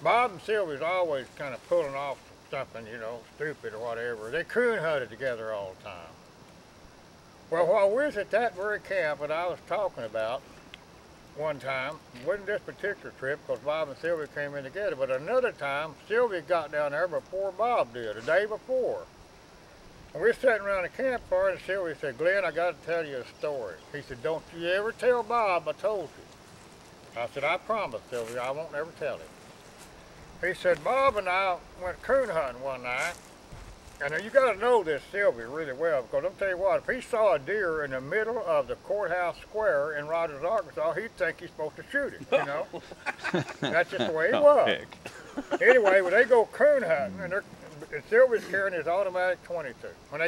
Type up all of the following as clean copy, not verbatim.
Bob and Sylvie's always kind of pulling off something, you know, stupid or whatever. They coon hunted together all the time. Well, while we was at that very camp that I was talking about one time, it wasn't this particular trip because Bob and Sylvie came in together, but another time, Sylvie got down there before Bob did, a day before. And we were sitting around the campfire and Sylvie said, Glenn, I got to tell you a story. He said, don't you ever tell Bob I told you. I said, I promise, Sylvie, I won't ever tell him. He said, Bob and I went coon hunting one night. And you got to know this Sylvie really well, because I'll tell you what, if he saw a deer in the middle of the courthouse square in Rogers, Arkansas, he'd think he's supposed to shoot him, you know? That's just the way he was. Anyway, when they go coon hunting, and Sylvie's carrying his automatic 22. When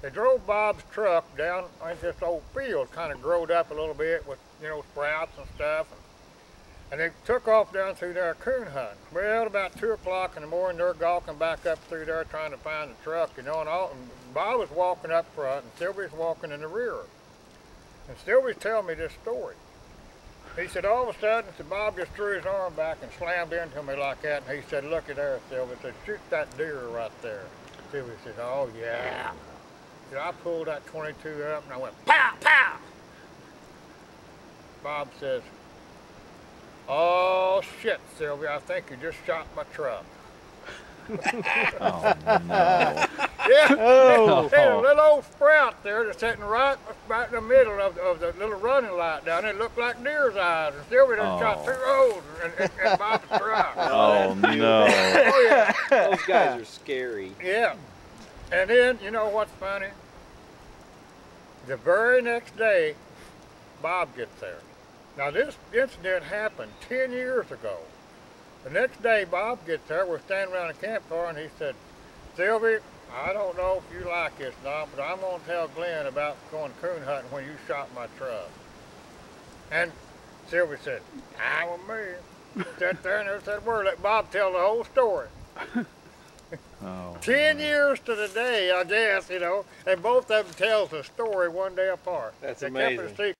they drove Bob's truck down into this old field, kind of growed up a little bit with, you know, sprouts and stuff. And they took off down through there coon hunting. Well, about 2 o'clock in the morning, they're gawking back up through there trying to find the truck, you know, and Bob was walking up front and Sylvie's walking in the rear. And Sylvie's telling me this story. He said, all of a sudden, so Bob just threw his arm back and slammed into me like that, and he said, look at there, Sylvie. He said, shoot that deer right there. Sylvie said, oh, yeah. So I pulled that 22 up, and I went, pow, pow. Bob says, oh, shit, Sylvie, I think you just shot my truck. Oh, no. Yeah, oh. There's a little old sprout there that's sitting right in the middle of the little running light down there. It looked like deer's eyes. And Sylvie done shot 2 holes in Bob's truck. Oh, no. Oh, yeah. Those guys are scary. Yeah. And then, you know what's funny? The very next day, Bob gets there. Now, this incident happened 10 years ago. The next day, Bob gets there. We're standing around a campfire, and he said, Sylvie, I don't know if you like this or not, but I'm going to tell Glenn about going coon hunting when you shot my truck. And Sylvie said, I with me. Sat there and never said a word. Let Bob tell the whole story. Oh, 10 years to the day, I guess, you know, and both of them tells the story one day apart. That's they amazing. Kept it a secret.